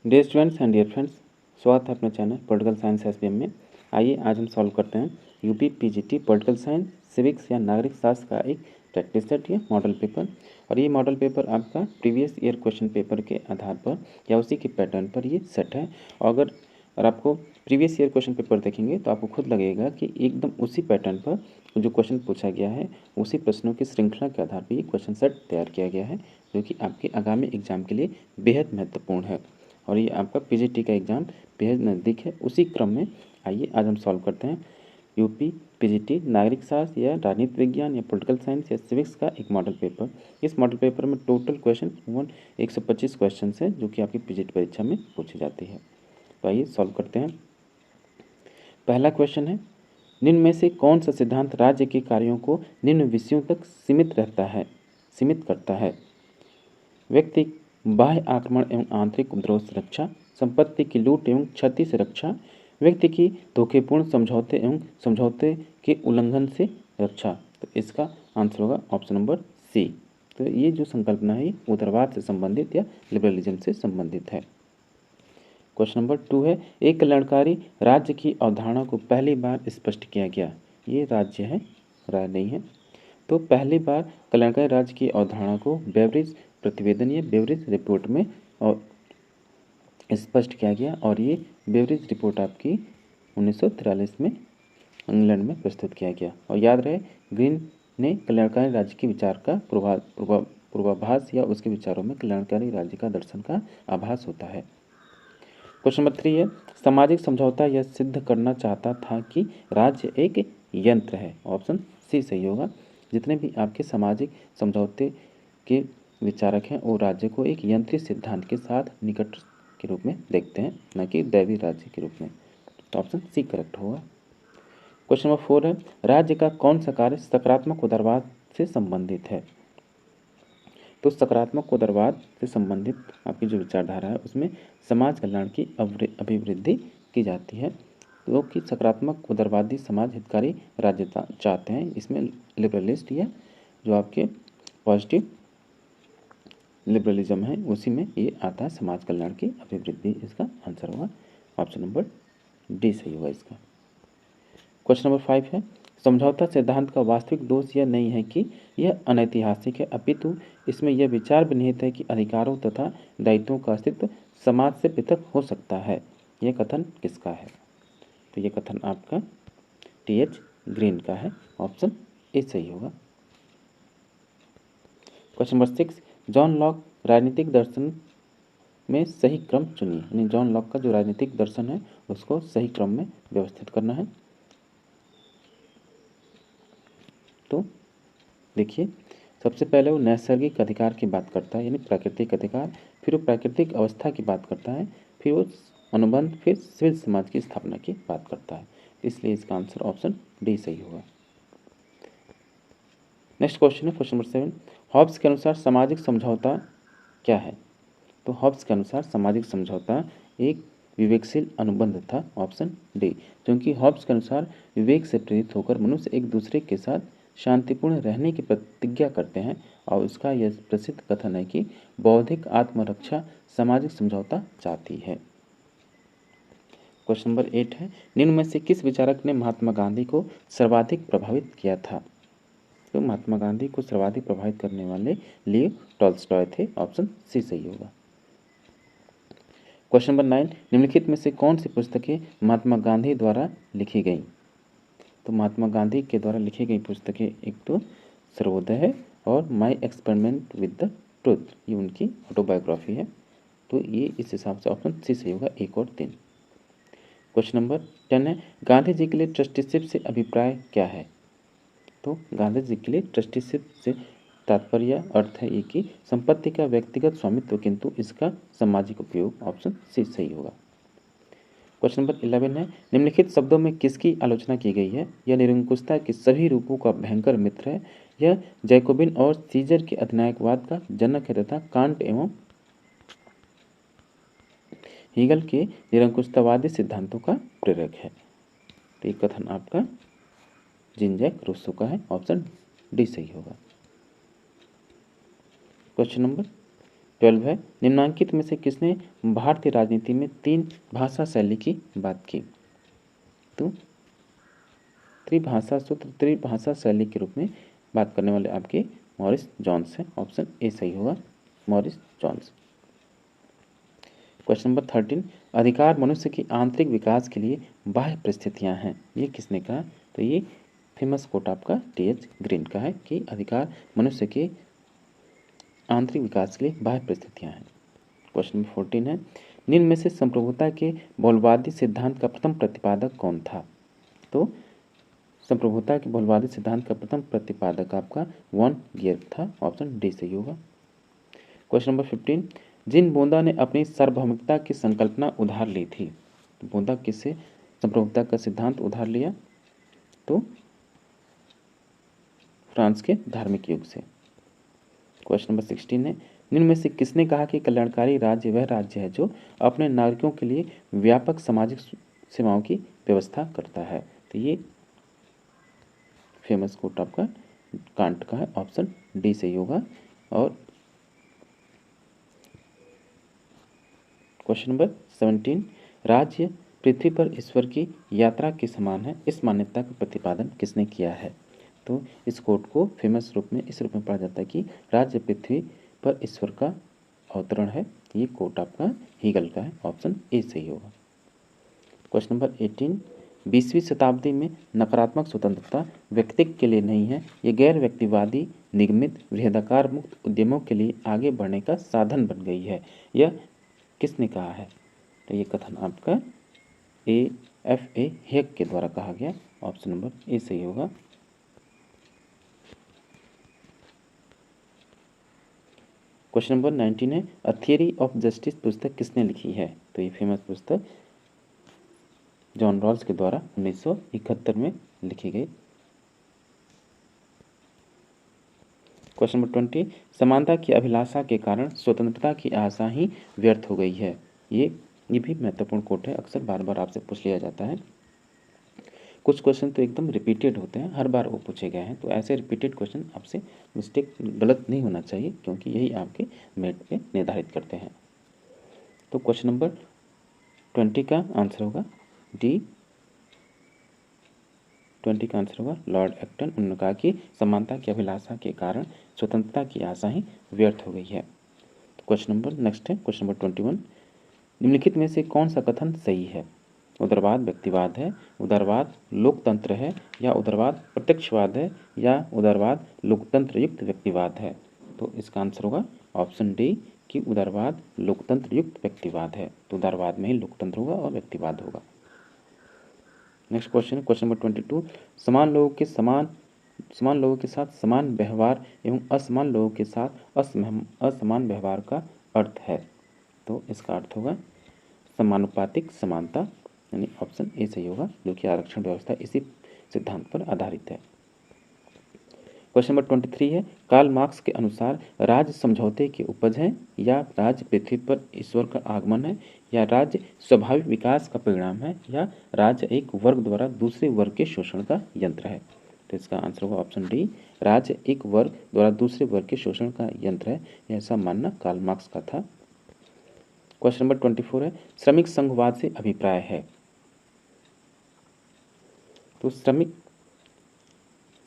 Dear students and dear friends, स्वागत है अपने चैनल पॉलिटिकल साइंस एसबीएम में। आइए आज हम सॉल्व करते हैं UP PGT political science civics या नागरिक शास्त्र का एक प्रैक्टिस सेट या मॉडल पेपर। और ये मॉडल पेपर आपका प्रीवियस ईयर क्वेश्चन पेपर के आधार पर या उसी के पैटर्न पर ये सेट है। और अगर आपको प्रीवियस ईयर क्वेश्चन पेपर देखेंगे तो आपको खुद लगेगा कि एकदम उसी पैटर्न पर जो क्वेश्चन पूछा गया है उसी प्रश्नों की श्रृंखला के आधार पर ये क्वेश्चन सेट तैयार किया गया है, जो कि आपके आगामी एग्जाम के लिए बेहद महत्वपूर्ण है। और ये आपका पीजीटी का एग्ज़ाम बेहद नज़दीक है। उसी क्रम में आइए आज हम सॉल्व करते हैं यूपी पीजीटी नागरिक शास्त्र या राजनीति विज्ञान या पॉलिटिकल साइंस या सिविक्स का एक मॉडल पेपर। इस मॉडल पेपर में टोटल क्वेश्चन 125 क्वेश्चन है जो कि आपकी पीजीटी परीक्षा में पूछी जाती है। तो आइए सॉल्व करते हैं। पहला क्वेश्चन है, निम्न में से कौन सा सिद्धांत राज्य के कार्यों को निम्न विषयों तक सीमित करता है? व्यक्ति बाह्य आक्रमण एवं आंतरिक उपद्रव से रक्षा, संपत्ति की लूट एवं क्षति से रक्षा, व्यक्ति की धोखेपूर्ण समझौते एवं समझौते के उल्लंघन से रक्षा। तो इसका आंसर होगा ऑप्शन नंबर सी। तो ये जो संकल्पना है उदारवाद से संबंधित या लिबरलिज्म से संबंधित है। क्वेश्चन नंबर 2 है, एक कल्याणकारी राज्य की अवधारणा को पहली बार स्पष्ट किया गया। ये राज्य है, राय नहीं है। तो पहली बार कल्याणकारी राज्य की अवधारणा को बेवरेज प्रतिवेदन या बेवरेज रिपोर्ट में और स्पष्ट किया गया। और ये बेवरेज रिपोर्ट आपकी 1943 में इंग्लैंड में प्रस्तुत किया गया। और याद रहे, ग्रीन ने कल्याणकारी राज्य के विचार का पूर्वाभास या उसके विचारों में कल्याणकारी राज्य का दर्शन का आभास होता है। क्वेश्चन नंबर 3 है, सामाजिक समझौता यह सिद्ध करना चाहता था कि राज्य एक यंत्र है। ऑप्शन सी सही होगा। जितने भी आपके सामाजिक समझौते के विचारक हैं वो राज्य को एक यंत्रीय सिद्धांत के साथ निकट के रूप में देखते हैं, न कि दैवी राज्य के रूप में। तो ऑप्शन सी करेक्ट होगा। क्वेश्चन नंबर 4 है, राज्य का कौन सा कार्य सकारात्मक उदारवाद से संबंधित है? तो सकारात्मक उदारवाद से संबंधित आपकी जो विचारधारा है उसमें समाज कल्याण की अभिवृद्धि की जाती है। तो कि सकारात्मक उदारवादी समाज हितकारी राज्य चाहते हैं। इसमें लिबरलिस्ट या जो आपके पॉजिटिव लिबरलिज्म है उसी में ये आता है, समाज कल्याण की अभिवृद्धि। इसका आंसर होगा ऑप्शन नंबर डी सही होगा इसका। क्वेश्चन नंबर 5 है, समझौता सिद्धांत का वास्तविक दोष यह नहीं है कि यह अनैतिहासिक है, अपितु इसमें यह विचार भी निहित है कि अधिकारों तथा दायित्वों का अस्तित्व समाज से पृथक हो सकता है। यह कथन किसका है? तो यह कथन आपका टी.एच. ग्रीन का है। ऑप्शन ए सही होगा। क्वेश्चन नंबर 6, जॉन लॉक राजनीतिक दर्शन में सही क्रम चुनिए। यानी जॉन लॉक का जो राजनीतिक दर्शन है उसको सही क्रम में व्यवस्थित करना है। तो देखिए, सबसे पहले वो नैसर्गिक अधिकार की बात करता है, यानी प्राकृतिक अधिकार, फिर वो प्राकृतिक अवस्था की बात करता है, फिर वो अनुबंध, फिर सिविल समाज की स्थापना की बात करता है। इसलिए इसका आंसर ऑप्शन डी सही होगा। नेक्स्ट क्वेश्चन है क्वेश्चन नंबर 7, हॉब्स के अनुसार सामाजिक समझौता क्या है? तो हॉब्स के अनुसार सामाजिक समझौता एक विवेकशील अनुबंध था। ऑप्शन डी, क्योंकि हॉब्स के अनुसार विवेक से प्रेरित होकर मनुष्य एक दूसरे के साथ शांतिपूर्ण रहने की प्रतिज्ञा करते हैं। और उसका यह प्रसिद्ध कथन है कि बौद्धिक आत्मरक्षा सामाजिक समझौता चाहती है। क्वेश्चन नंबर 8 है, निम्न में से किस विचारक ने महात्मा गांधी को सर्वाधिक प्रभावित किया था? तो महात्मा गांधी को सर्वाधिक प्रभावित करने वाले लियो टॉल्स्टॉय थे। ऑप्शन सी सही होगा। क्वेश्चन नंबर 9, निम्नलिखित में से कौन सी पुस्तकें महात्मा गांधी द्वारा लिखी गई? तो महात्मा गांधी के द्वारा लिखी गई पुस्तकें एक तो सर्वोदय है और my experiment with the truth, ये उनकी ऑटोबायोग्राफी है। तो ये इस हिसाब से ऑप्शन सी सही होगा, 1 और 3। क्वेश्चन नंबर 10 है, गांधी जी के लिए ट्रस्टीशिप से अभिप्राय क्या है? तो गांधी जी के लिए ट्रस्टीशिप से तात्पर्य अर्थ है ये कि संपत्ति का व्यक्तिगत स्वामित्व किंतु इसका सामाजिक उपयोग। ऑप्शन सी सही होगा। क्वेश्चन नंबर 11 है, निम्नलिखित शब्दों में किसकी आलोचना की गई है? यह निरंकुशता के सभी रूपों का भयंकर मित्र है, यह जैकोबिन और सीजर के अधिनायकवाद का जनक है तथा कांट एवं हीगल के निरंकुशतावादी सिद्धांतों का प्रेरक है। तो ये कथन आपका जीन जैक रूसो का है। ऑप्शन डी सही होगा। क्वेश्चन नंबर 12 है, निम्नांकित में से किसने भारतीय राजनीति में 3 भाषा शैली की बात की? तो त्रिभाषा सूत्र, त्रिभाषा शैली के रूप में बात करने वाले आपके मॉरिस जॉन्स हैं। ऑप्शन ए सही होगा, मॉरिस जॉन्स। क्वेश्चन नंबर 13, अधिकार मनुष्य की आंतरिक विकास के लिए बाह्य परिस्थितियां हैं, ये किसने कहा? तो ये फेमस कोट आपका टी.एच. ग्रीन का है कि अधिकार मनुष्य के आंतरिक विकास के लिए बाह्य परिस्थितियां हैं। क्वेश्चन नंबर 14 है, निम्न में से संप्रभुता के बहुलवादी सिद्धांत का प्रथम प्रतिपादक कौन था? तो संप्रभुता के बहुलवादी सिद्धांत का प्रथम प्रतिपादक आपका वॉन गियर था। ऑप्शन डी सही होगा। क्वेश्चन नंबर 15, जिन बोंदा ने अपनी सार्वभौमिकता की संकल्पना उधार ली थी, तो बोंदा किससे संप्रभुता का सिद्धांत उधार लिया? तो फ्रांस के धार्मिक युग से। क्वेश्चन नंबर 16 है, निम्न में से किसने कहा कि कल्याणकारी राज्य वह राज्य है जो अपने नागरिकों के लिए व्यापक सामाजिक सेवाओं की व्यवस्था करता है? तो ये फेमस कोट आपका कांट का है। ऑप्शन डी सही होगा। और क्वेश्चन नंबर 17, राज्य पृथ्वी पर ईश्वर की यात्रा के समान है, इस मान्यता का प्रतिपादन किसने किया है? तो इस कोट को फेमस रूप में इस रूप में पढ़ा जाता है कि राज्य पृथ्वी पर ईश्वर का अवतरण है। ये कोट आपका हीगल का है। ऑप्शन ए सही होगा। क्वेश्चन नंबर 18, 20वीं शताब्दी में नकारात्मक स्वतंत्रता व्यक्तित्व के लिए नहीं है, ये गैर व्यक्तिवादी निगमित बृहदाकार मुक्त उद्यमों के लिए आगे बढ़ने का साधन बन गई है, यह किसने कहा है? तो ये कथन आपका A.F.A. हेग के द्वारा कहा गया। ऑप्शन नंबर ए सही होगा। क्वेश्चन नंबर 19 है, अ थियरी ऑफ जस्टिस पुस्तक किसने लिखी है? तो ये फेमस पुस्तक जॉन रॉल्स के द्वारा 1971 में लिखी गई। क्वेश्चन नंबर 20, समानता की अभिलाषा के कारण स्वतंत्रता की आशा ही व्यर्थ हो गई है, ये भी महत्वपूर्ण कोट है, अक्सर बार बार आपसे पूछ लिया जाता है। कुछ क्वेश्चन तो एकदम रिपीटेड होते हैं, हर बार वो पूछे गए हैं, तो ऐसे रिपीटेड क्वेश्चन आपसे मिस्टेक गलत नहीं होना चाहिए, क्योंकि यही आपके मेट पे निर्धारित करते हैं। तो क्वेश्चन नंबर 20 का आंसर होगा डी। 20 का आंसर होगा लॉर्ड एक्टन। उन्होंने कहा कि समानता की अभिलाषा के कारण स्वतंत्रता की आशा ही व्यर्थ हो गई है। क्वेश्चन नंबर नेक्स्ट है क्वेश्चन नंबर 21, निम्नलिखित में से कौन सा कथन सही है? उदारवाद व्यक्तिवाद है, उदारवाद लोकतंत्र है, या उदारवाद प्रत्यक्षवाद है, या उदारवाद लोकतंत्र युक्त व्यक्तिवाद है? तो इसका आंसर होगा ऑप्शन डी कि उदारवाद लोकतंत्र युक्त व्यक्तिवाद है। तो उदारवाद में ही लोकतंत्र होगा और व्यक्तिवाद होगा। नेक्स्ट क्वेश्चन क्वेश्चन नंबर 22, समान लोगों के साथ समान व्यवहार एवं असमान लोगों के साथ असमान व्यवहार का अर्थ है। तो इसका अर्थ होगा समानुपातिक समानता, यानी ऑप्शन ए सही होगा, जो कि आरक्षण व्यवस्था इसी सिद्धांत पर आधारित है। क्वेश्चन नंबर 23 है, कार्ल मार्क्स के अनुसार राज्य समझौते की उपज है, या राज्य पृथ्वी पर ईश्वर का आगमन है, या राज्य स्वाभाविक विकास का परिणाम है, या राज्य एक वर्ग द्वारा दूसरे वर्ग के शोषण का यंत्र है? तो इसका आंसर होगा ऑप्शन डी, राज्य एक वर्ग द्वारा दूसरे वर्ग के शोषण का यंत्र है, ऐसा मानना कार्ल मार्क्स का था। क्वेश्चन नंबर 24 है, श्रमिक संघवाद से अभिप्राय है? तो श्रमिक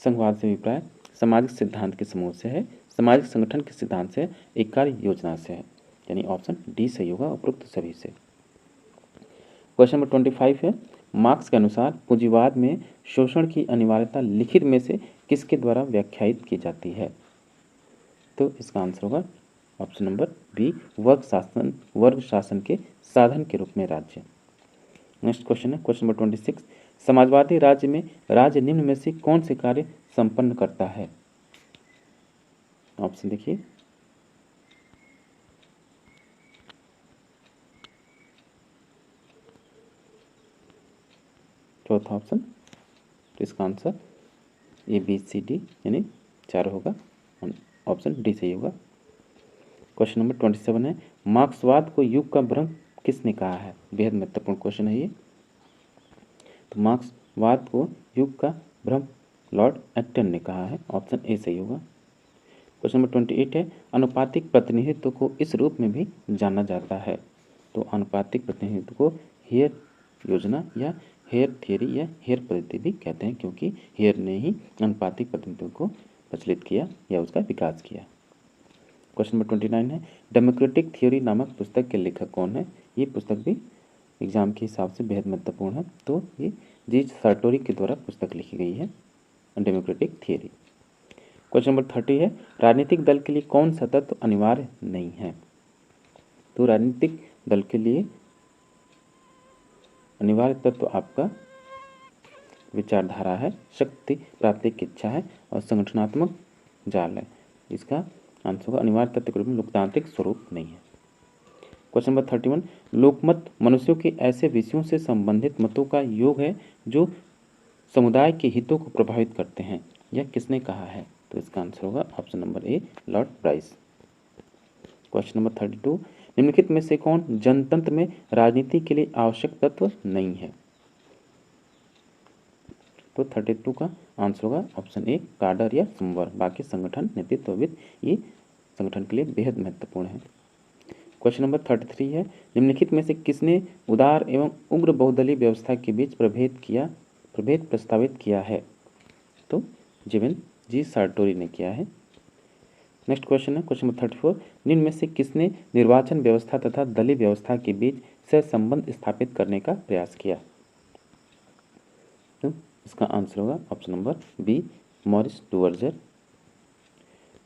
संघवाद से अभिप्राय सामाजिक सिद्धांत के समूह से है, सामाजिक संगठन के सिद्धांत से, एक कार्य योजना से है, यानी ऑप्शन डी सही होगा उपरोक्त सभी से। क्वेश्चन नंबर 25 है, मार्क्स के अनुसार पूंजीवाद में शोषण की अनिवार्यता लिखित में से किसके द्वारा व्याख्यायित की जाती है? तो इसका आंसर होगा ऑप्शन नंबर बी, वर्ग शासन के साधन के रूप में राज्य। नेक्स्ट क्वेश्चन है क्वेश्चन नंबर 26, समाजवादी राज्य में राज्य निम्न में से कौन से कार्य संपन्न करता है? ऑप्शन देखिए, चौथा ऑप्शन, तो इसका आंसर ABCD यानी 4 होगा, ऑप्शन डी सही होगा। क्वेश्चन नंबर 27 है, मार्क्सवाद को युग का भ्रम किसने कहा है? बेहद महत्वपूर्ण क्वेश्चन है ये। तो मार्क्सवाद को युग का भ्रम लॉर्ड एक्टन ने कहा है, ऑप्शन ए सही होगा। क्वेश्चन नंबर 28 है, अनुपातिक प्रतिनिधित्व को इस रूप में भी जाना जाता है। तो अनुपातिक प्रतिनिधित्व को हेयर योजना या हेयर थियरी या हेयर पद्धति भी कहते हैं, क्योंकि हेयर ने ही अनुपातिक प्रतिनिधित्व को प्रचलित किया या उसका विकास किया। क्वेश्चन नंबर 29 है, डेमोक्रेटिक थ्योरी नामक पुस्तक के लेखक कौन है। ये पुस्तक भी एग्जाम के हिसाब से बेहद महत्वपूर्ण है। तो ये जी सार्टोरी के द्वारा पुस्तक लिखी गई है, डेमोक्रेटिक थियरी। क्वेश्चन नंबर 30 है, राजनीतिक दल के लिए कौन सा तत्व अनिवार्य नहीं है। तो राजनीतिक दल के लिए अनिवार्य तत्व आपका विचारधारा है, शक्ति प्राप्ति की इच्छा है और संगठनात्मक जाल है। इसका आंसर होगा अनिवार्य तत्व के रूप में लोकतांत्रिक स्वरूप नहीं है। क्वेश्चन नंबर 31, लोकमत मनुष्यों के ऐसे विषयों से संबंधित मतों का योग है जो समुदाय के हितों को प्रभावित करते हैं। यह किसने कहा है। तो इसका आंसर होगा option number A, Lord Bryce. Question number 32, निम्नलिखित में से कौन जनतंत्र में राजनीति के लिए आवश्यक तत्व नहीं है। तो 32 का आंसर होगा ऑप्शन ए, काडर या संवर। बाकी संगठन नेतृत्वविद ये संगठन के लिए बेहद महत्वपूर्ण है। क्वेश्चन नंबर 33 है, निम्नलिखित में से किसने उदार एवं उग्र बहुदलीय व्यवस्था के बीच प्रभेद प्रस्तावित किया है। तो जीवन जी सार्टोरी ने किया है। नेक्स्ट क्वेश्चन है क्वेश्चन नंबर 34, निम्न में से किसने निर्वाचन व्यवस्था तथा दलीय व्यवस्था के बीच सहसंबंध स्थापित करने का प्रयास किया। तो इसका आंसर होगा option number B, Maurice Duverger.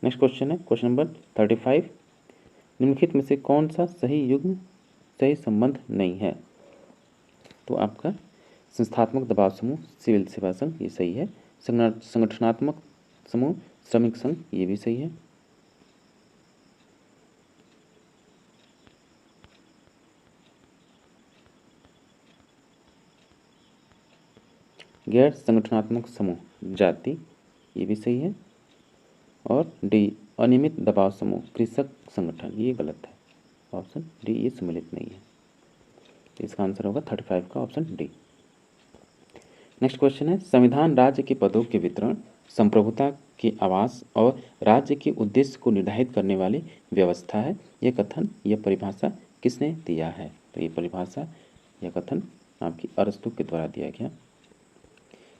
Next question है क्वेश्चन नंबर 35, निम्नलिखित में से कौन सा सही संबंध नहीं है। तो आपका संस्थात्मक दबाव समूह, सिविल सेवा संघ, ये सही है। संगठनात्मक समूह, श्रमिक संघ, ये भी सही है। गैर संगठनात्मक समूह, जाति, ये भी सही है। और डी, अनियमित दबाव समूह, कृषक संगठन, ये गलत है। ऑप्शन डी ये सम्मिलित नहीं है। तो इसका आंसर होगा 35 का ऑप्शन डी। नेक्स्ट क्वेश्चन है, संविधान राज्य के पदों के वितरण, संप्रभुता के आवास और राज्य के उद्देश्य को निर्धारित करने वाली व्यवस्था है। यह कथन, यह परिभाषा किसने दिया है। तो ये परिभाषा, यह कथन आपकी अरस्तु के द्वारा दिया गया।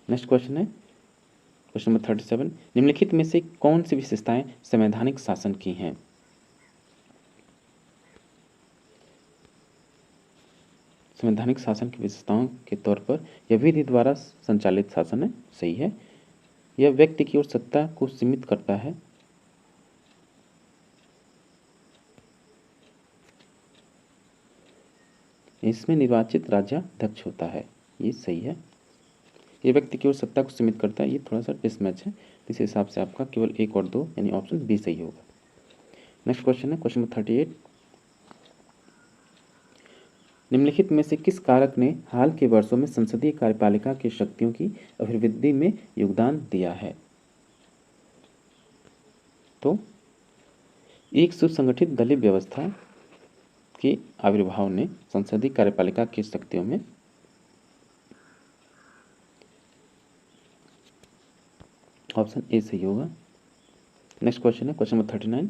नेक्स्ट क्वेश्चन है क्वेश्चन नंबर 37, निम्नलिखित में से कौन सी विशेषताएं संवैधानिक शासन की हैं। संवैधानिक शासन की विशेषताओं के तौर पर यह विधि द्वारा संचालित शासन है, सही है। यह व्यक्ति की ओर सत्ता को सीमित करता है। इसमें निर्वाचित राज्याध्यक्ष होता है, ये सही है। ये व्यक्ति की ओर सत्ता को सीमित करता है, ये थोड़ा सा डिसमैच है। इस हिसाब से आपका केवल 1 और 2 यानी ऑप्शन बी सही होगा। नेक्स्ट क्वेश्चन है क्वेश्चन नंबर 38, निम्नलिखित में से किस कारक ने हाल के वर्षों में संसदीय कार्यपालिका की शक्तियों की अभिवृद्धि में योगदान दिया है। तो एक सुसंगठित दलीय व्यवस्था के आविर्भाव ने संसदीय कार्यपालिका की शक्तियों में ऑप्शन ए सही होगा। नेक्स्ट क्वेश्चन है क्वेश्चन नंबर 39,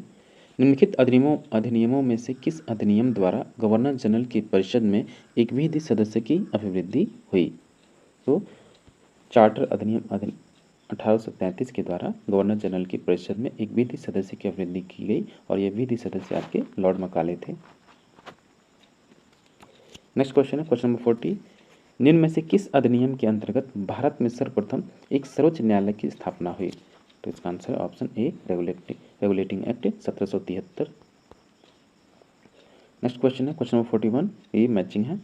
निम्नलिखित अधिनियमों में से किस अधिनियम द्वारा गवर्नर जनरल की परिषद में एक विधि सदस्य की अभिवृद्धि हुई। तो चार्टर अधिनियम 1833 के द्वारा गवर्नर जनरल की परिषद में एक विधि सदस्य की अभिवृद्धि की गई और यह विधि सदस्य आपके लॉर्ड मकाले थे। नेक्स्ट क्वेश्चन है क्वेश्चन नंबर 40, निम्न में से किस अधिनियम के अंतर्गत भारत में सर्वप्रथम एक सर्वोच्च न्यायालय की स्थापना हुई। तो इसका आंसर है ऑप्शन ए, रेगुलेटिंग एक्ट 1773। नेक्स्ट क्वेश्चन है क्वेश्चन नंबर 41, ये मैचिंग है।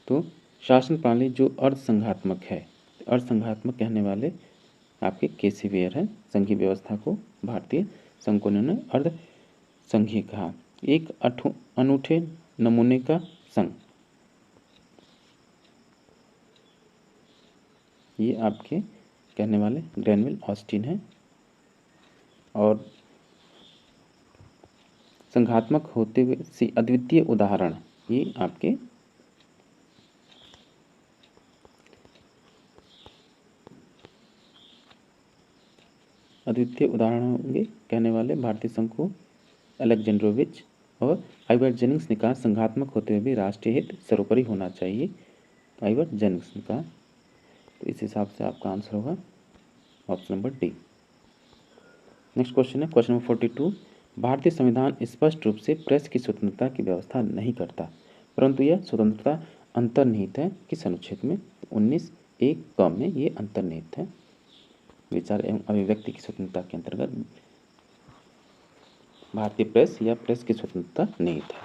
तो शासन प्रणाली जो अर्धसंघात्मक है, अर्धसंघात्मक कहने वाले आपके केसी वेयर हैं। संघीय व्यवस्था को भारतीय संघ को उन्होंने अर्ध संघीय कहा। एक अनूठे नमूने का संघ, ये आपके कहने वाले ग्रैनविल ऑस्टिन है। और संघात्मक होते हुए अद्वितीय उदाहरण, ये आपके अद्वितीय उदाहरण होंगे कहने वाले भारतीय संघ को अलेक्जेंड्रोविच और आइवर जेनिंग्स ने कहा संघात्मक होते हुए भी राष्ट्रीय हित सर्वोपरि होना चाहिए, आइवर जेनिंग्स ने कहा। तो इस हिसाब से आपका आंसर होगा option number D. Next question है क्वेश्चन नंबर 42। भारतीय संविधान स्पष्ट रूप से प्रेस की स्वतंत्रता की व्यवस्था नहीं करता, परंतु यह स्वतंत्रता अंतर्निहित है किस अनुच्छेद में? 19(1) क में ये अंतर्निहित है। विचार एवं अभिव्यक्ति की स्वतंत्रता के अंतर्गत भारतीय प्रेस या प्रेस की स्वतंत्रता निहित है।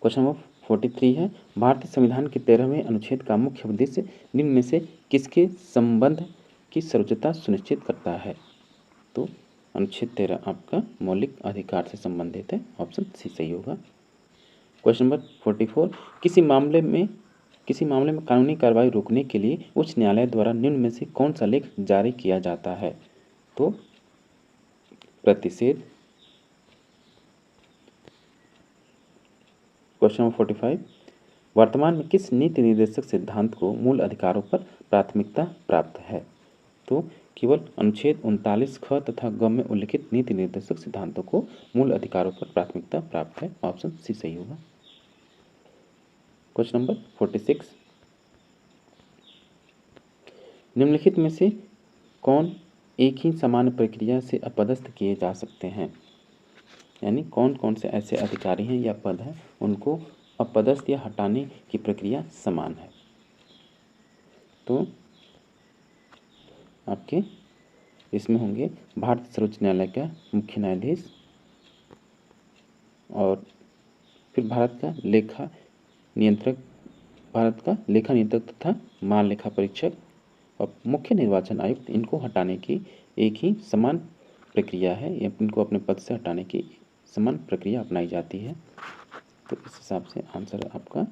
क्वेश्चन नंबर 43 है भारतीय संविधान के 13वें अनुच्छेद का मुख्य उद्देश्य निम्न में से किसके संबंध की सर्वोच्चता सुनिश्चित करता है? तो अनुच्छेद 13 आपका मौलिक अधिकार से संबंधित है, ऑप्शन सी सही होगा। क्वेश्चन नंबर 44 किसी मामले में कानूनी कार्रवाई रोकने के लिए उच्च न्यायालय द्वारा निम्न में से कौन सा लेख जारी किया जाता है? तो प्रतिषेध। क्वेश्चन नंबर 45 वर्तमान में किस नीति निर्देशक सिद्धांत को मूल अधिकारों पर प्राथमिकता प्राप्त है? तो केवल अनुच्छेद 39 ख तथा ग में उल्लिखित नीति निर्देशक सिद्धांतों को मूल अधिकारों पर प्राथमिकता प्राप्त है, ऑप्शन सी सही होगा। क्वेश्चन नंबर 46 निम्नलिखित में से कौन एक ही समान प्रक्रिया से अपदस्थ किए जा सकते हैं? यानी कौन कौन से ऐसे अधिकारी हैं या पद हैं उनको अपदस्थ या हटाने की प्रक्रिया समान है? तो आपके इसमें होंगे भारतीय सर्वोच्च न्यायालय का मुख्य न्यायाधीश और फिर भारत का लेखा नियंत्रक तथा महान लेखा परीक्षक और मुख्य निर्वाचन आयुक्त। इनको हटाने की एक ही समान प्रक्रिया है, इनको अपने पद से हटाने की समान प्रक्रिया अपनाई जाती है। तो इस हिसाब से आंसर आपका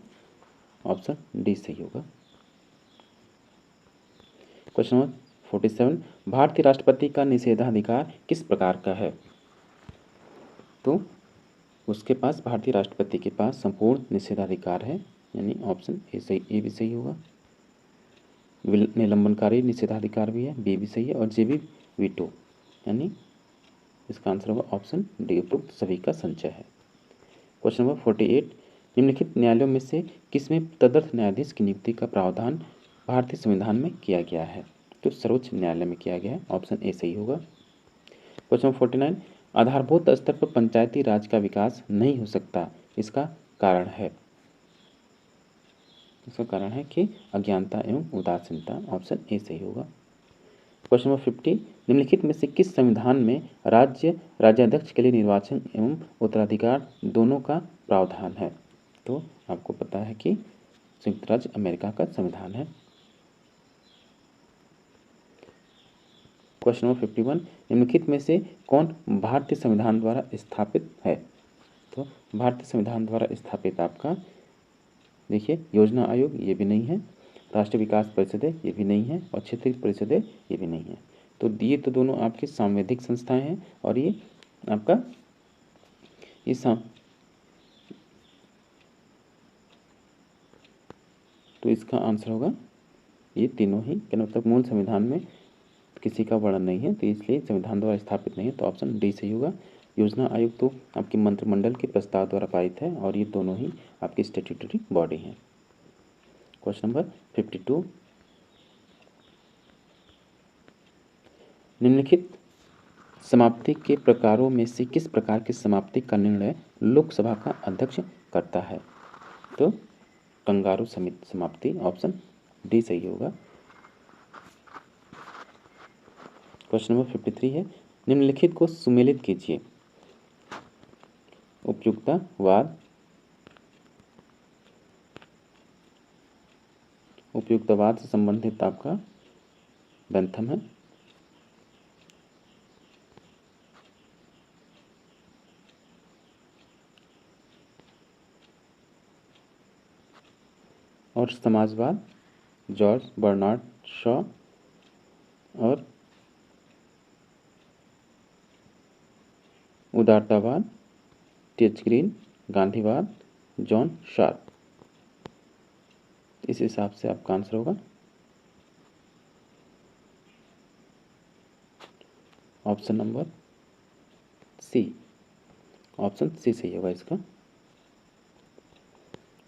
ऑप्शन डी सही होगा। क्वेश्चन नंबर 47 भारतीय राष्ट्रपति का निषेधाधिकार किस प्रकार का है? तो उसके पास भारतीय राष्ट्रपति के पास संपूर्ण निषेधाधिकार है, यानी ऑप्शन ए भी सही होगा। निलंबनकारी निषेधाधिकार भी है, बी भी सही है, और जे भी वीटो, यानी इसका आंसर होगा ऑप्शन डी उपरोक्त सभी का संचय है। क्वेश्चन नंबर 48 निम्नलिखित न्यायालयों में से किसमें तदर्थ न्यायाधीश की नियुक्ति का प्रावधान भारतीय संविधान में किया गया है? तो सर्वोच्च न्यायालय में किया गया है, ऑप्शन ए सही होगा। क्वेश्चन नंबर 49 आधारभूत स्तर पर पंचायती राज का विकास नहीं हो सकता, इसका कारण है? इसका कारण है कि अज्ञानता एवं उदासीनता, ऑप्शन ए सही होगा। क्वेश्चन नंबर 50 निम्नलिखित में से किस संविधान में राज्याध्यक्ष के लिए निर्वाचन एवं उत्तराधिकार दोनों का प्रावधान है? तो आपको पता है कि संयुक्त राज्य अमेरिका का संविधान है। क्वेश्चन नंबर 51 निम्नलिखित में से कौन भारतीय संविधान द्वारा स्थापित है? तो भारतीय संविधान द्वारा स्थापित आपका देखिए योजना आयोग ये भी नहीं है, राष्ट्रीय विकास परिषदें ये भी नहीं है, और क्षेत्रीय परिषदें ये भी नहीं है। तो ये तो दोनों आपकी सांवैधिक संस्थाएं हैं, और ये आपका तो इसका आंसर होगा ये तीनों ही, मतलब मूल संविधान में किसी का वर्णन नहीं है, तो इसलिए संविधान द्वारा स्थापित नहीं है, तो ऑप्शन डी सही होगा। योजना आयोग तो आपके मंत्रिमंडल के प्रस्ताव द्वारा पारित है, और ये दोनों ही आपकी स्टैट्यूटरी बॉडी हैं। क्वेश्चन नंबर 52 निम्नलिखित समाप्ति के प्रकारों में से किस प्रकार की समाप्ति का निर्णय लोकसभा का अध्यक्ष करता है? तो कंगारू समित समाप्ति, ऑप्शन डी सही होगा। क्वेश्चन नंबर 53 है निम्नलिखित को सुमेलित कीजिए। उपयुक्तवाद से संबंधित आपका बेंथम है। और समाजवाद जॉर्ज बर्नार्ड शॉ, और उदारतावाद टी.एच. ग्रीन, गांधीवाद जॉन शार्प। इस हिसाब से आपका आंसर होगा option number C, option C सही होगा इसका।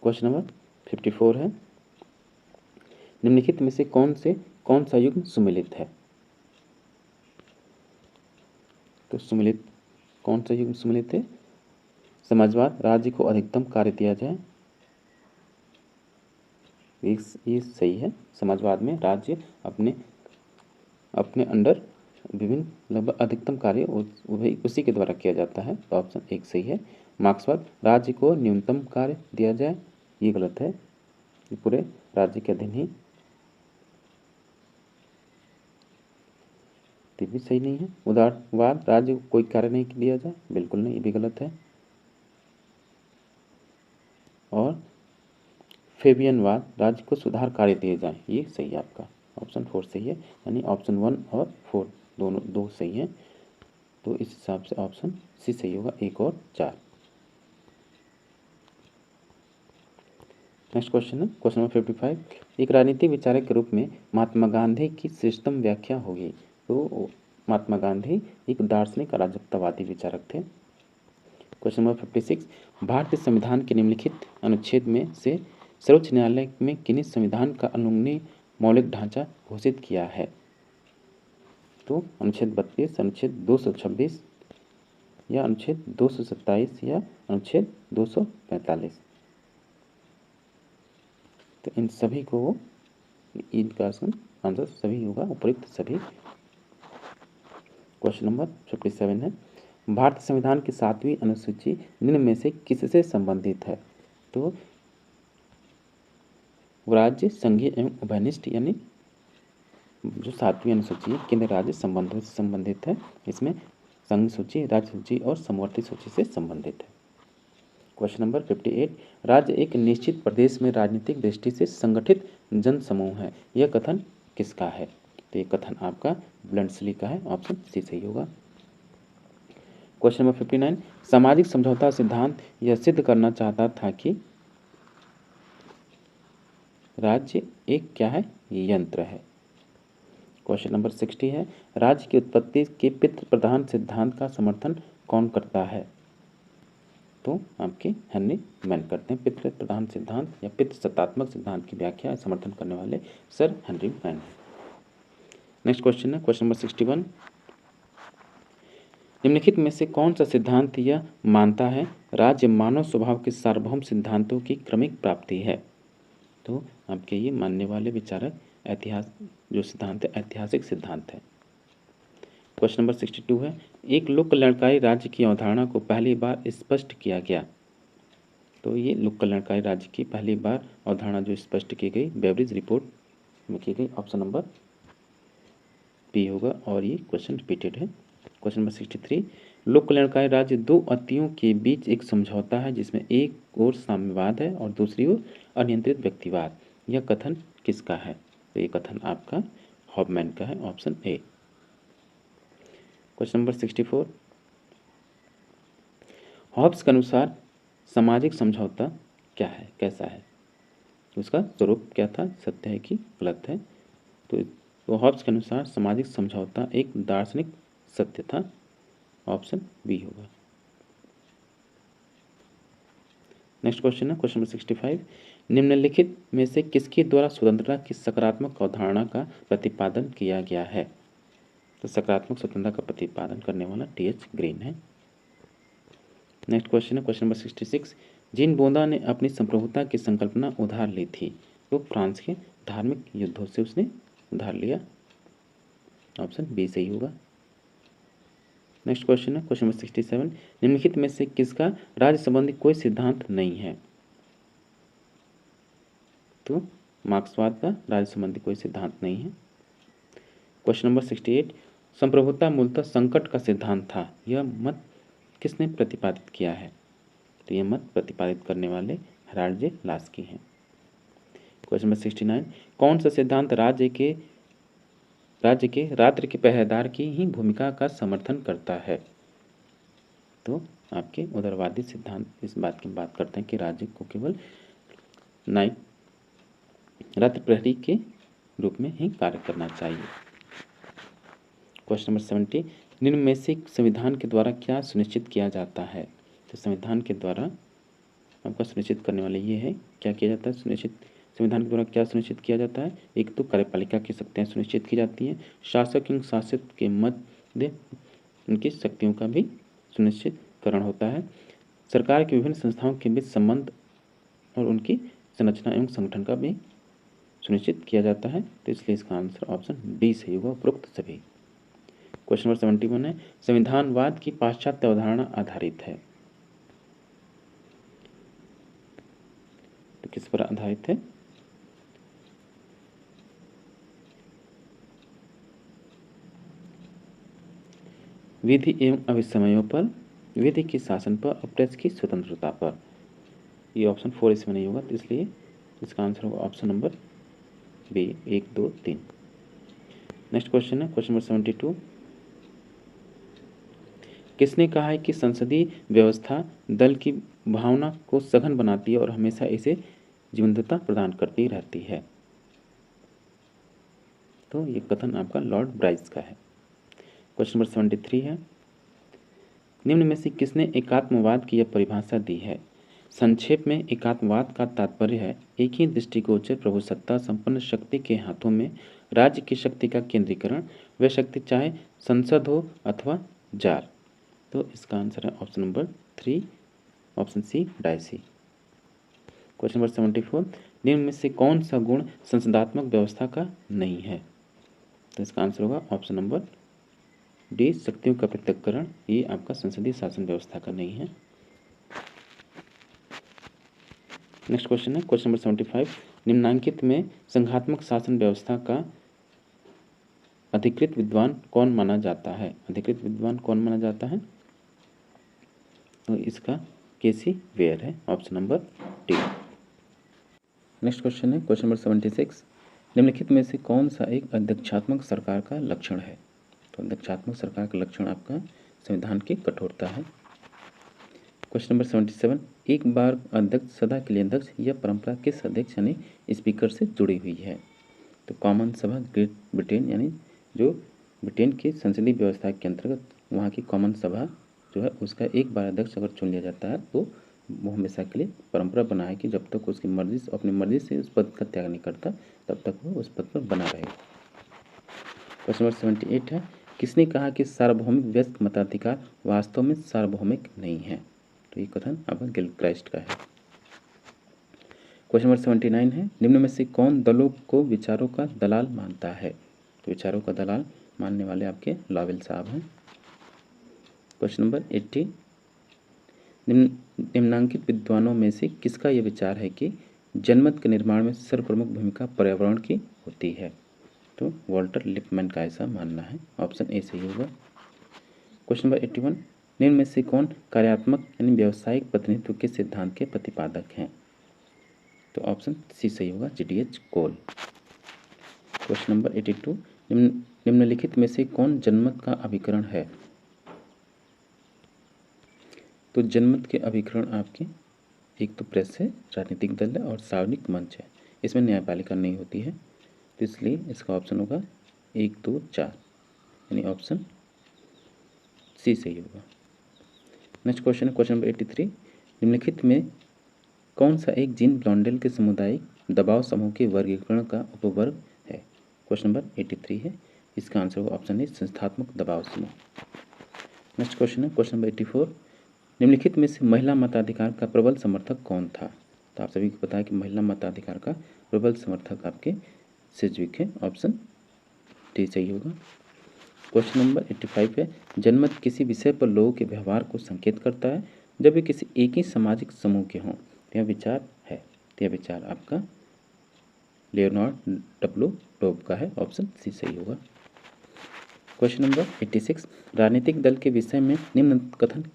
क्वेश्चन नंबर 54 है, निम्नलिखित में से कौन सा युग्म सुमेलित है? तो सुमेलित, कौन सा युग्म सुमेलित है? समाजवाद, राज्य को अधिकतम कार्य दिया जाए, ये सही है। समाजवाद में राज्य अपने अंडर विभिन्न लगभग अधिकतम कार्य वही उसी के द्वारा किया जाता है, तो ऑप्शन एक सही है। मार्क्सवाद, राज्य को न्यूनतम कार्य दिया जाए, ये गलत है, ये पूरे राज्य के अधीन ही, तो भी सही नहीं है। उदारवाद, राज्य को कोई कार्य नहीं दिया जाए, बिल्कुल नहीं, ये भी गलत है। और फेबियनवाद, राज्य को सुधार कार्य दिए जाए, ये सही है आपका, ऑप्शन 4 सही है। यानी ऑप्शन 1 और 4 दोनों दो सही हैं, तो इस हिसाब से ऑप्शन सी सही होगा, 1 और 4। नेक्स्ट क्वेश्चन है क्वेश्चन नंबर 55, एक राजनीतिक विचारक के रूप में महात्मा गांधी की श्रेष्ठतम व्याख्या होगी। तो महात्मा गांधी एक दार्शनिक अराजकतावादी विचारक थे। क्वेश्चन नंबर 56, भारतीय संविधान के निम्नलिखित अनुच्छेद में से सर्वोच्च न्यायालय में किन्हीं संविधान का अनुलंघनीय मौलिक ढांचा घोषित किया है? तो अनुच्छेद 32, अनुच्छेद 226 या अनुच्छेद 227 या अनुच्छेद 245। तो इन सभी को, इनका आंसर सभी होगा, उपयुक्त सभी। क्वेश्चन नंबर 57 है, भारतीय संविधान की 7वीं अनुसूची निम्न में से किससे संबंधित है? तो राज्य, संघीय एवं उभयनिष्ठ, यानी जो 7वीं अनुसूची है केंद्र राज्य संबंधों से संबंधित है। इसमें संघ सूची, राज्य सूची और समवर्ती सूची से संबंधित है। क्वेश्चन नंबर 58, राज्य एक निश्चित प्रदेश में राजनीतिक दृष्टि से संगठित जन समूह है, यह कथन किसका है? तो ये कथन आपका ब्लंटसली का है, ऑप्शन सी सही होगा। क्वेश्चन नंबर 59, सामाजिक समझौता सिद्धांत यह सिद्ध करना चाहता था कि राज्य एक क्या है? यंत्र है। क्वेश्चन नंबर 60 है, राज्य की उत्पत्ति के पितृ प्रधान सिद्धांत का समर्थन कौन करता है? तो आपके हेनरी मैन करते हैं। पितृ प्रधान सिद्धांत या पितृ सत्तात्मक सिद्धांत की व्याख्या समर्थन करने वाले sir Henry man. Next question है क्वेश्चन नंबर 61, निम्नलिखित में से कौन सा सिद्धांत यह मानता है राज्य मानव स्वभाव के सार्वभौम सिद्धांतों की क्रमिक प्राप्ति है? तो आपके ये मानने वाले विचारक जो सिद्धांत है ऐतिहासिक सिद्धांत है। क्वेश्चन नंबर 62 है, एक लोक कल्याणकारी राज्य की अवधारणा को पहली बार स्पष्ट किया गया। तो ये लोक कल्याणकारी राज्य की पहली बार अवधारणा जो स्पष्ट की गई बेवरिज रिपोर्ट में की गई, ऑप्शन नंबर बी होगा, और ये क्वेश्चन रिपीटेड है। क्वेश्चन नंबर 63, लोक कल्याणकारी राज्य दो अतियों के बीच एक समझौता है जिसमें एक ओर साम्यवाद है और दूसरी ओर अनियंत्रित व्यक्तिवाद, यह कथन किसका है? तो ये कथन आपका हॉबमैन का है, option A. Question number 64, Hobbes के अनुसार सामाजिक समझौता क्या है, कैसा है? उसका स्वरूप क्या था, सत्य है कि गलत है? तो हॉब्स के अनुसार सामाजिक समझौता एक दार्शनिक सत्य था, ऑप्शन बी होगा। नेक्स्ट क्वेश्चन है क्वेश्चन नंबर 65, निम्नलिखित में से किसके द्वारा स्वतंत्रता की सकारात्मक अवधारणा का प्रतिपादन किया गया है? तो सकारात्मक स्वतंत्रता का प्रतिपादन करने वाला टी.एच. ग्रीन है। नेक्स्ट क्वेश्चन है क्वेश्चन नंबर 66, जिन बोंदा ने अपनी संप्रभुता की संकल्पना उधार ली थी, तो फ्रांस के धार्मिक युद्धों से उसने उधार लिया, ऑप्शन बी सही होगा। नेक्स्ट क्वेश्चन है क्वेश्चन नंबर 67, निम्नलिखित में से किसका राज्य संबंधी कोई सिद्धांत नहीं है? तो मार्क्सवाद का राज्य संबंधी कोई सिद्धांत नहीं है। क्वेश्चन नंबर 68, संप्रभुता मूलतः संकट का सिद्धांत था, यह मत किसने प्रतिपादित किया है? तो यह मत प्रतिपादित करने वाले हेराल्ड लास्की हैं। क्वेश्चन नंबर 69, कौन सा सिद्धांत राज्य के रात्रि के पहरेदार की ही भूमिका का समर्थन करता है? तो आपके उदारवादी सिद्धांत इस बात की बात करते हैं कि राज्य को केवल रात्रि प्रहरी के रूप में ही कार्य करना चाहिए। क्वेश्चन नंबर 70, निम्न में से संविधान के द्वारा क्या सुनिश्चित किया जाता है? तो संविधान के द्वारा आपका सुनिश्चित करने वाले ये है, क्या किया जाता है सुनिश्चित, संविधान के द्वारा क्या सुनिश्चित किया जाता है? एक तो कार्यपालिका की शक्तियाँ सुनिश्चित की जाती हैं, शासक एवं शासित के मध्य उनकी शक्तियों का भी सुनिश्चितकरण होता है, सरकार की विभिन्न संस्थाओं के बीच संबंध और उनकी संरचना एवं संगठन का भी सुनिश्चित किया जाता है। तो इसलिए इसका आंसर ऑप्शन डी सही होगा, उपरोक्त सभी। क्वेश्चन नंबर 71 है, संविधानवाद की पाश्चात्य अवधारणा आधारित है, तो किस पर आधारित है? विधि एवं अभिसमयों पर, विधि के शासन पर और प्रेस की स्वतंत्रता पर। ये ऑप्शन 4 इसमें नहीं होगा, तो इसलिए इसका आंसर होगा option number B, 1, 2, 3। Next question है क्वेश्चन नंबर 72, किसने कहा है कि संसदीय व्यवस्था दल की भावना को सघन बनाती है और हमेशा इसे जीवंतता प्रदान करती रहती है? तो ये कथन आपका लॉर्ड ब्राइस का है। क्वेश्चन नंबर 73 है, निम्न में से किसने एकात्मवाद की यह परिभाषा दी है? संक्षेप में एकात्मवाद का तात्पर्य है एक ही दृष्टिगोचर प्रभुसत्ता संपन्न शक्ति के हाथों में राज्य की शक्ति का केंद्रीकरण, वह शक्ति चाहे संसद हो अथवा जार। तो इसका आंसर है option number 3, option C, Dicey. Question number 74, निम्न में से कौन सा गुण संसदात्मक व्यवस्था का नहीं है? तो इसका आंसर होगा ऑप्शन नंबर डी, शक्तियों का पृथक्करण। ये आपका संसदीय शासन व्यवस्था का नहीं है। नेक्स्ट क्वेश्चन है क्वेश्चन नंबर 75, निम्नांकित में संघात्मक शासन व्यवस्था का अधिकृत विद्वान कौन माना जाता है? अधिकृत विद्वान कौन माना जाता है? तो इसका केसी वेयर है, option number D. Next question है क्वेश्चन नंबर 76, निम्नलिखित में से कौन सा एक अध्यक्षात्मक सरकार का लक्षण है? तो अध्यक्षात्मक सरकार का लक्षण आपका संविधान की कठोरता है। क्वेश्चन नंबर 77, एक बार अध्यक्ष सदा के लिए अध्यक्ष, यह परंपरा किस अध्यक्ष यानी स्पीकर से जुड़ी हुई है? तो कॉमन सभा ग्रेट ब्रिटेन, यानी जो ब्रिटेन की संसदीय व्यवस्था के अंतर्गत वहाँ की कॉमन सभा जो है उसका एक बार अध्यक्ष अगर चुन लिया जाता है तो वो हमेशा के लिए परंपरा बना है कि जब तक उसकी मर्जी से, अपनी मर्जी से उस पद का त्याग नहीं करता तब तक वो उस पद पर बना रहेगा। क्वेश्चन नंबर 78 है, किसने कहा कि सार्वभौमिक व्यस्क मताधिकार वास्तव में सार्वभौमिक नहीं है? तो ये कथन आपका गिलक्राइस्ट का है। क्वेश्चन नंबर 79 है, निम्न में से कौन दलों को विचारों का दलाल मानता है? तो विचारों का दलाल मानने वाले आपके लॉवेल साहब हैं। क्वेश्चन नंबर 80, निम्नांकित विद्वानों में से किसका यह विचार है कि जनमत के निर्माण में सर्वप्रमुख भूमिका पर्यावरण की होती है? तो वॉल्टर लिपमैन का ऐसा मानना है, ऑप्शन ए सही होगा। क्वेश्चन नंबर 81, निम्न में से कौन कार्यात्मक यानी व्यावसायिक प्रतिनिधित्व के सिद्धांत के प्रतिपादक हैं? तो ऑप्शन सी सही होगा, GDH कोल। क्वेश्चन नंबर 82, निम्नलिखित में से कौन जनमत का अभिकरण है? तो जनमत के अभिकरण आपके एक तो प्रेस है, राजनीतिक दल है और सार्वजनिक मंच है। इसमें न्यायपालिका नहीं होती है, तो इसलिए इसका ऑप्शन होगा 1, 2, 4, यानी ऑप्शन सी सही होगा। नेक्स्ट क्वेश्चन है क्वेश्चन नंबर 83, निम्नलिखित में कौन सा एक जीन ब्लॉन्डेल के सामुदायिक दबाव समूह के वर्गीकरण का उपवर्ग है? क्वेश्चन नंबर 83 है, इसका आंसर होगा ऑप्शन ए, संस्थात्मक दबाव समूह। नेक्स्ट क्वेश्चन है क्वेश्चन नंबर 84, निम्नलिखित में से महिला मताधिकार का प्रबल समर्थक कौन था? तो आप सभी को पता है कि महिला मताधिकार का प्रबल समर्थक आपके सिजविक है, ऑप्शन डी सही होगा। क्वेश्चन नंबर 85 है, जनमत किसी विषय पर लोगों के व्यवहार को संकेत करता है जब वे किसी एक ही सामाजिक समूह के हों। यह विचार है, यह विचार आपका लियोनार्ड डब्ल्यू टोब का है, ऑप्शन सी सही होगा। क्वेश्चन नंबर 86, राजनीतिक दल के विषय में निम्न कथन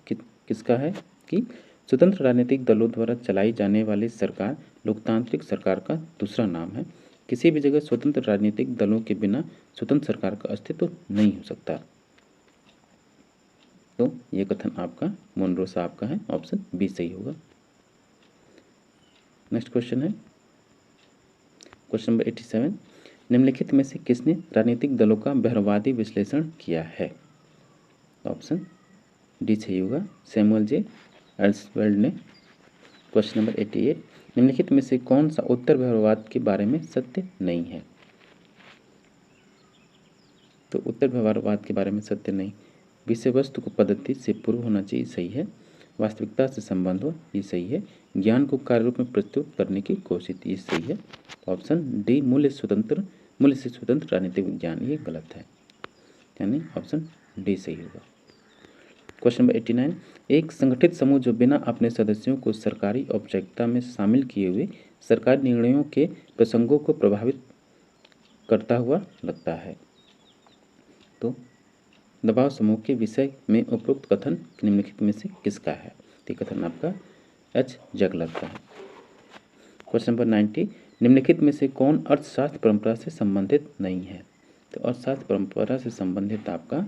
किसका है कि स्वतंत्र राजनीतिक दलों द्वारा चलाई जाने वाली सरकार लोकतांत्रिक सरकार का दूसरा नाम है। किसी भी जगह स्वतंत्र राजनीतिक दलों के बिना स्वतंत्र सरकार का अस्तित्व नहीं हो सकता। तो ये कथन आपका मोनरो साहब का है, ऑप्शन बी सही होगा। नेक्स्ट क्वेश्चन है क्वेश्चन नंबर 87, निम्नलिखित में से किसने राजनीतिक दलों का बहरवादी विश्लेषण किया है? तो ऑप्शन डी सही होगा, सैमुअल जे एल्सवर्थ ने। क्वेश्चन नंबर 88, निम्नलिखित में से कौन सा उत्तर व्यवहारवाद के बारे में सत्य नहीं है? तो उत्तर व्यवहारवाद के बारे में सत्य नहीं, विषय वस्तु को पद्धति से पूर्व होना चाहिए, सही है। वास्तविकता से संबंध हो, ये सही है। ज्ञान को कार्य रूप में प्रस्तुत करने की कोशिश, ये सही है। ऑप्शन डी मूल्य से स्वतंत्र राजनीतिक विज्ञान, ये गलत है, यानी ऑप्शन डी सही होगा। क्वेश्चन नंबर 89, एक संगठित समूह जो बिना अपने सदस्यों को सरकारी औपचारिकता में शामिल किए हुए सरकारी निर्णयों के प्रसंगों को प्रभावित करता हुआ लगता है। तो दबाव समूह के विषय में उपरोक्त कथन निम्नलिखित में से किसका है? तो कथन आपका एच जगलर का है। क्वेश्चन नंबर 90, निम्नलिखित में से कौन अर्थशास्त्र परंपरा से संबंधित नहीं है? तो अर्थशास्त्र परंपरा से संबंधित आपका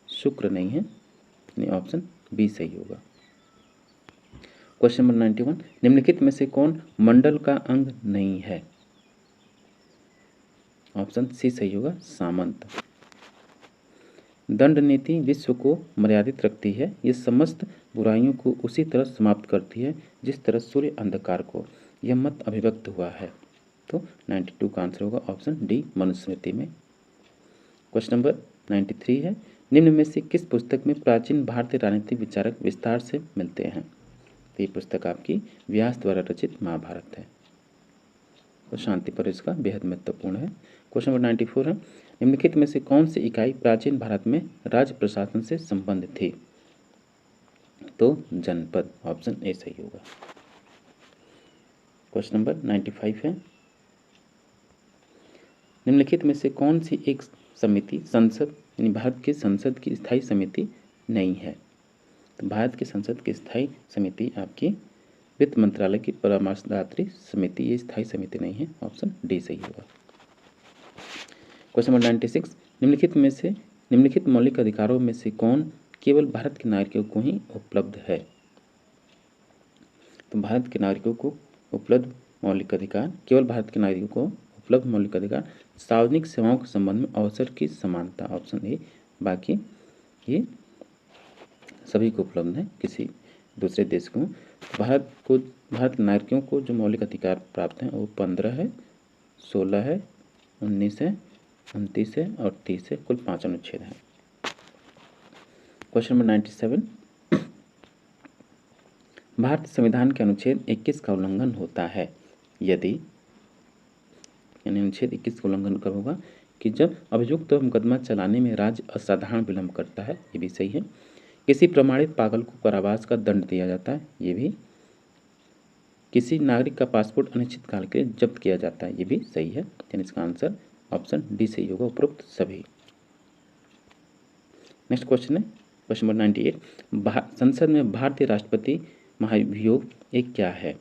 शुक्र नहीं है, यानी ऑप्शन बी सही होगा। क्वेश्चन नंबर 91, निम्नलिखित में से कौन मंडल का अंग नहीं है? ऑप्शन सी सही होगा, सामंत। दंड नीति विश्व को मर्यादित रखती है, ये समस्त बुराइयों को उसी तरह समाप्त करती है जिस तरह सूर्य अंधकार को, यह मत अभिव्यक्त हुआ है। तो 92 का आंसर होगा ऑप्शन डी मनुस्मृति में। क्वेश्चन नंबर 93 है, निम्न में से किस पुस्तक में प्राचीन भारतीय राजनीतिक विचारक विस्तार से मिलते हैं? तो ये पुस्तक आपकी व्यास द्वारा रचित महाभारत है, और शांति पर इसका बेहद महत्वपूर्ण है। क्वेश्चन नंबर 94 है, निम्नलिखित में से कौन सी इकाई प्राचीन भारत में राज्य प्रशासन से संबंधित थी? तो जनपद, ऑप्शन ए सही होगा। क्वेश्चन नंबर 95 है, निम्नलिखित में से कौन सी एक समिति संसद यानी भारत की संसद की स्थायी समिति नहीं है? तो भारत की संसद की स्थायी समिति आपकी वित्त मंत्रालय की परामर्शदात्री समिति, ये स्थायी समिति नहीं है, ऑप्शन डी सही होगा। क्वेश्चन नंबर 96, निम्नलिखित मौलिक अधिकारों में से कौन केवल भारत के नागरिकों को ही उपलब्ध है? तो भारत के नागरिकों को उपलब्ध मौलिक अधिकार, केवल भारत के नागरिकों को उपलब्ध मौलिक अधिकार, सार्वजनिक सेवाओं के संबंध में अवसर की समानता, ऑप्शन ए। बाकी ये सभी को उपलब्ध है, किसी दूसरे देश को। भारत के नागरिकों को जो मौलिक अधिकार प्राप्त हैं वो 15 है, 16 है, 19 है, 29 है और 30 है, कुल 5 अनुच्छेद हैं। क्वेश्चन नंबर 97, भारतीय संविधान के अनुच्छेद 21 का उल्लंघन होता है यदि, यानी अनुच्छेद 21 का उल्लंघन कब होगा? कि जब अभियुक्त तो मुकदमा चलाने में राज्य असाधारण विलंब करता है, ये भी सही है। किसी प्रमाणित पागल को कारावास का दंड दिया जाता है, ये भी। किसी नागरिक का पासपोर्ट अनिश्चित काल के लिए जब्त किया जाता है, ये भी सही है, यानी इसका आंसर ऑप्शन डी सही होगा, उपरोक्त सभी। नेक्स्ट क्वेश्चन है क्वेश्चन नंबर 98, संसद में भारतीय राष्ट्रपति महाभियोग एक क्या है?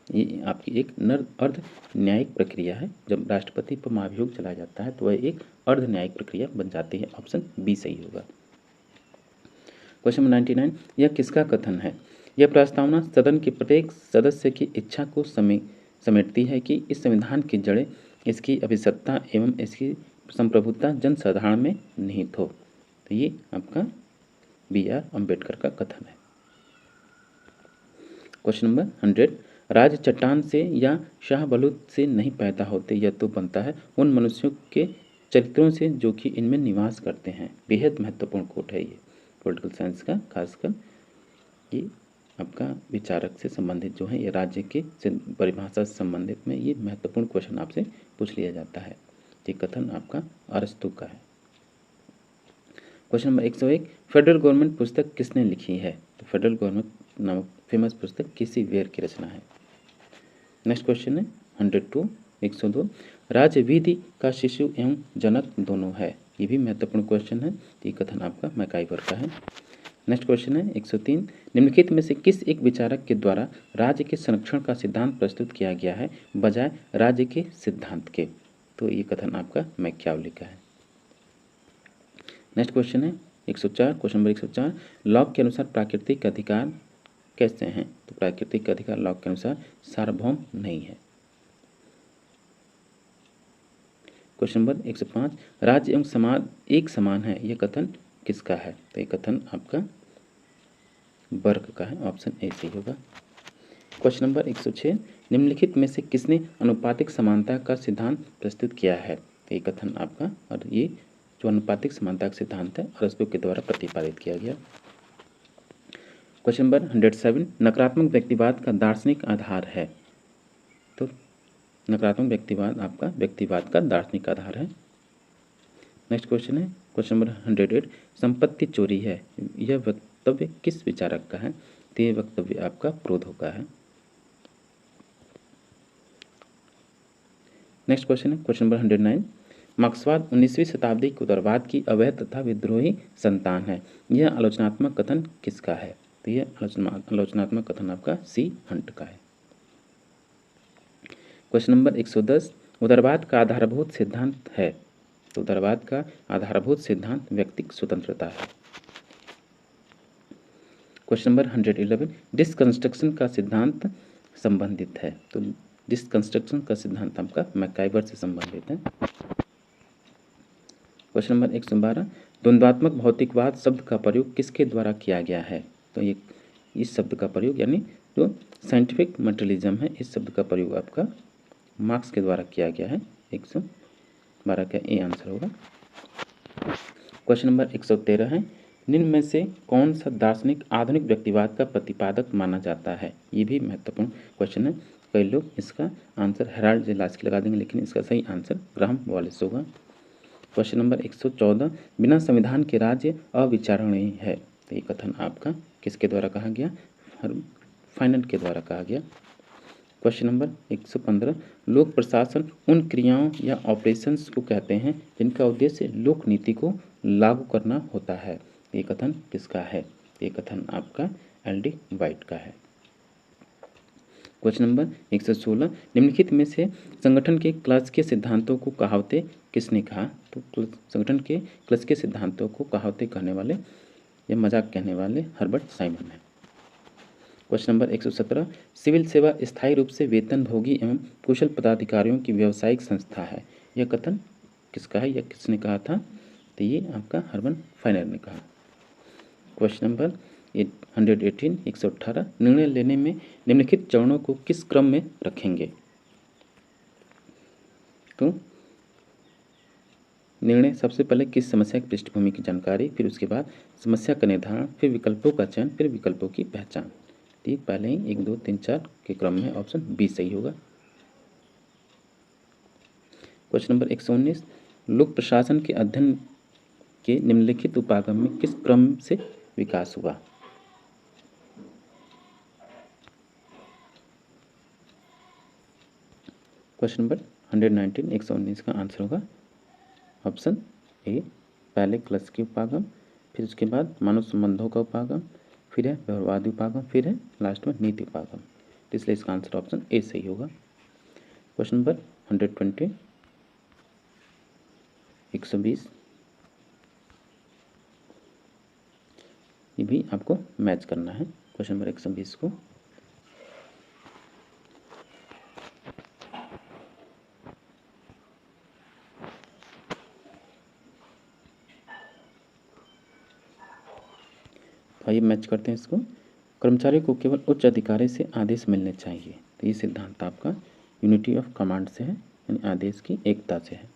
ये आपकी एक अर्ध न्यायिक प्रक्रिया है। जब राष्ट्रपति पर महाभियोग चलाया जाता है तो वह एक अर्ध न्यायिक प्रक्रिया बन जाती है, ऑप्शन बी सही होगा। क्वेश्चन नंबर 99, यह किसका कथन है? यह प्रस्तावना सदन के प्रत्येक सदस्य की इच्छा को समेटती है कि इस संविधान की जड़ें, इसकी अभिसत्ता एवं इसकी संप्रभुता जनसाधारण में निहित हो। तो ये आपका B.R. अम्बेडकर का कथन है। क्वेश्चन नंबर 100, राज चट्टान से या शाहबलूत से नहीं पैदा होते, यह तो बनता है उन मनुष्यों के चरित्रों से जो कि इनमें निवास करते हैं। बेहद महत्वपूर्ण कोट है ये पॉलिटिकल साइंस का, खासकर ये आपका विचारक से संबंधित जो है, ये राज्य के परिभाषा से संबंधित में ये महत्वपूर्ण क्वेश्चन आपसे पूछ लिया जाता है। ये कथन आपका अरस्तु का है। क्वेश्चन नंबर 101, फेडरल गवर्नमेंट पुस्तक किसने लिखी है? तो फेडरल गवर्नमेंट नामक फेमस पुस्तक किसी वेयर की रचना है। नेक्स्ट क्वेश्चन है 102, राजविधि का शिशु एवं जनक दोनों है, ये भी महत्वपूर्ण क्वेश्चन है। ये कथन आपका मैकाइवर का है। नेक्स्ट क्वेश्चन है 103, निम्नलिखित में से किस एक विचारक के द्वारा राज्य के संरक्षण का सिद्धांत प्रस्तुत किया गया है बजाय राज्य के सिद्धांत के? तो ये कथन आपका मैकियावेली का है। नेक्स्ट क्वेश्चन है 104, क्वेश्चन नंबर 104, लॉक के अनुसार प्राकृतिक अधिकार कैसे हैं? तो प्राकृतिक अधिकार लॉक के अनुसार सार्वभौम नहीं है। क्वेश्चन नंबर 105, राज्य एवं समाज एक समान है, यह कथन किसका है? तो ये कथन आपका वर्ग का है, ऑप्शन ए सही होगा। क्वेश्चन नंबर 106, निम्नलिखित में से किसने अनुपातिक समानता का सिद्धांत प्रस्तुत किया है? तो ये कथन आपका, और ये जो अनुपातिक समानता का सिद्धांत है अरस्तु के द्वारा प्रतिपादित किया गया। क्वेश्चन नंबर 107, नकारात्मक व्यक्तिवाद का दार्शनिक आधार है? तो नकारात्मक व्यक्तिवाद आपका व्यक्तिवाद का दार्शनिक आधार है। नेक्स्ट क्वेश्चन है क्वेश्चन नंबर 108, संपत्ति चोरी है, यह वक्तव्य किस विचारक का है? तो ये वक्तव्य आपका प्रोधो का है। नेक्स्ट क्वेश्चन है क्वेश्चन नंबर 109, मार्क्सवाद 19वीं शताब्दी के उदारवाद की अवैध तथा विद्रोही संतान है, यह आलोचनात्मक कथन किसका है? तो यह आलोचनात्मक कथन आपका सी हंट का है। क्वेश्चन नंबर 110, उदारवाद का आधारभूत सिद्धांत है? तो उदारवाद का आधारभूत सिद्धांत व्यक्तिक स्वतंत्रता है। क्वेश्चन नंबर 111, डिसकंस्ट्रक्शन का सिद्धांत संबंधित है? तो डिसकंस्ट्रक्शन का सिद्धांत आपका मैकाइवर से संबंधित है। क्वेश्चन नंबर 112, द्वंद्वात्मक भौतिकवाद शब्द का प्रयोग किसके द्वारा किया गया है? तो ये इस शब्द का प्रयोग यानी जो साइंटिफिक मटेरियलिज्म है, इस शब्द का प्रयोग आपका मार्क्स के द्वारा किया गया है। 112 का ए आंसर होगा। क्वेश्चन नंबर 113 है, निम्न में से कौन सा दार्शनिक आधुनिक व्यक्तिवाद का प्रतिपादक माना जाता है? ये भी महत्वपूर्ण क्वेश्चन है। कई लोग इसका आंसर हेराल्ड जे लास्की लगा देंगे, लेकिन इसका सही आंसर ग्राहम वॉलेस होगा। क्वेश्चन नंबर 114, बिना संविधान के राज्य अविचारणीय है, तो ये कथन आपका किसके द्वारा कहा गया? फाइनल के द्वारा कहा गया। क्वेश्चन नंबर 115, लोक प्रशासन उन क्रियाओं या ऑपरेशंस को कहते हैं जिनका उद्देश्य लोक नीति को लागू करना होता है, ये कथन किसका है? ये कथन आपका एल.डी. वाइट का है। क्वेश्चन नंबर 116, निम्नलिखित में से संगठन के क्लासिकल सिद्धांतों को कहावतें किसने कहा? तो संगठन के क्लासिकल सिद्धांतों को कहावतें कहने वाले या मजाक कहने वाले हर्बर्ट साइमन है। क्वेश्चन नंबर 117, सिविल सेवा स्थायी रूप से वेतनभोगी एवं कुशल पदाधिकारियों की व्यावसायिक संस्था है, यह कथन किसका है या किसने कहा था? तो ये आपका हर्बन फाइनर ने कहा। क्वेश्चन नंबर 118, निर्णय लेने में निम्नलिखित चरणों को किस क्रम में रखेंगे? तो निर्णय सबसे पहले किस समस्या की पृष्ठभूमि की जानकारी, फिर उसके बाद समस्या का निर्धारण, फिर विकल्पों का चयन, फिर विकल्पों की पहचान। ठीक, पहले ही 1, 2, 3, 4 के क्रम में ऑप्शन बी सही होगा। क्वेश्चन नंबर 119, लोक प्रशासन के अध्ययन के निम्नलिखित उपागम में किस क्रम से विकास हुआ? क्वेश्चन नंबर 119, 119 का आंसर होगा ऑप्शन ए, पहले क्लासिकल उपागम, फिर उसके बाद मानव संबंधों का उपागम, फिर है व्यवहारवादी उपागम, फिर है लास्ट में नीति उपागम। तो इसलिए इसका आंसर ऑप्शन ए सही होगा। क्वेश्चन नंबर 120, 120, ये भी आपको मैच करना है। क्वेश्चन नंबर 120 को आइए मैच करते हैं इसको। कर्मचारी को केवल उच्च अधिकारी से आदेश मिलने चाहिए, तो ये सिद्धांत आपका यूनिटी ऑफ कमांड से है, यानी आदेश की एकता से है।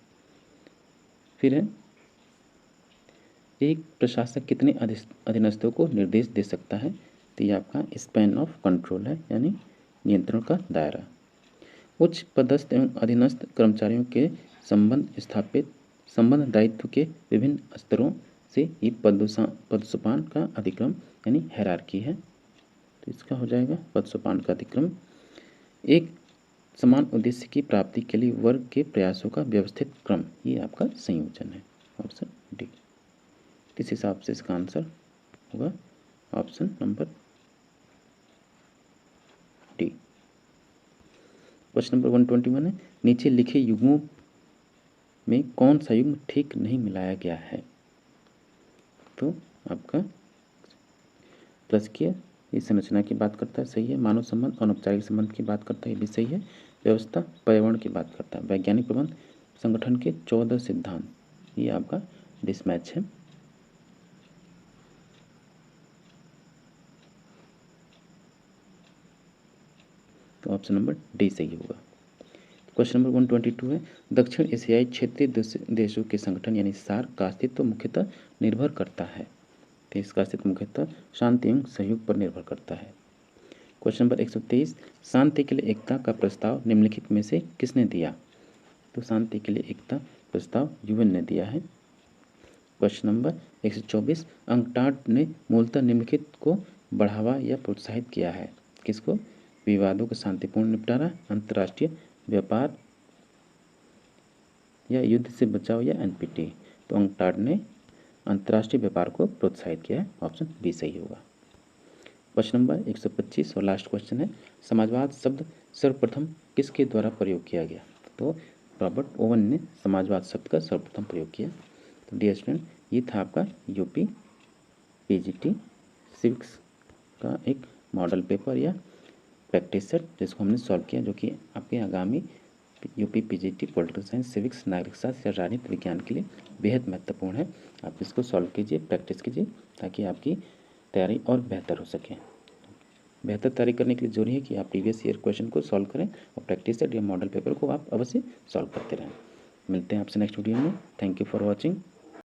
फिर है एक प्रशासक कितने अधीनस्थों को निर्देश दे सकता है? तो ये आपका स्पैन ऑफ कंट्रोल है, यानी नियंत्रण का दायरा। उच्च पदस्थ एवं अधीनस्थ कर्मचारियों के संबंध दायित्व के विभिन्न स्तरों से ये पदसोपान का अधिक्रम यानी हायरार्की है, तो इसका हो जाएगा पदसोपान का अधिक्रम। एक समान उद्देश्य की प्राप्ति के लिए वर्ग के प्रयासों का व्यवस्थित क्रम, ये आपका संयोजन है, ऑप्शन डी। किस हिसाब से इसका आंसर होगा? Option number D. Question number 121 है, नीचे लिखे युग्मों में कौन सा युग्म ठीक नहीं मिलाया गया है? तो आपका क्लासिकल इस संरचना की बात करता है, सही है। मानव संबंध अनौपचारिक संबंध की बात करता है, ये भी सही है। व्यवस्था पर्यावरण की बात करता है। वैज्ञानिक प्रबंध संगठन के 14 सिद्धांत, ये आपका डिसमैच है। तो ऑप्शन नंबर डी सही होगा। क्वेश्चन नंबर 122 है, दक्षिण एशियाई क्षेत्रीय देशों के संगठन यानी सार्क का अस्तित्व मुख्यतः निर्भर करता है। तो इसका अस्तित्व मुख्यतः शांति एवं सहयोग पर निर्भर करता है। क्वेश्चन नंबर 123, शांति के लिए एकता का प्रस्ताव निम्नलिखित में से किसने दिया? तो शांति के लिए एकता प्रस्ताव यूएन ने दिया है। क्वेश्चन नंबर 124, अंकटाड ने मूलतः निम्नलिखित को बढ़ावा या प्रोत्साहित किया है। किसको? विवादों का शांतिपूर्ण निपटारा, अंतर्राष्ट्रीय व्यापार या युद्ध से बचाव या एनपीटी। तो अंकटाड ने अंतर्राष्ट्रीय व्यापार को प्रोत्साहित किया है, ऑप्शन बी सही होगा। क्वेश्चन नंबर 125 और लास्ट क्वेश्चन है, समाजवाद शब्द सर्वप्रथम किसके द्वारा प्रयोग किया गया? तो रॉबर्ट ओवन ने समाजवाद शब्द का सर्वप्रथम प्रयोग किया। तो डियर स्टूडेंट, ये था आपका यूपी पीजीटी सिविक्स का एक मॉडल पेपर या प्रैक्टिस सेट जिसको हमने सॉल्व किया, जो कि आपके आगामी UP PGT political science, civics, नागरिक शास्त्र या राजनीति विज्ञान के लिए बेहद महत्वपूर्ण है। आप इसको सॉल्व कीजिए, प्रैक्टिस कीजिए, ताकि आपकी तैयारी और बेहतर हो सके। बेहतर तैयारी करने के लिए जरूरी है कि आप प्रीवियस ईयर क्वेश्चन को सॉल्व करें और प्रैक्टिस सेट या मॉडल पेपर को आप अवश्य सॉल्व करते रहें। मिलते हैं आपसे नेक्स्ट वीडियो में। Thank you for watching.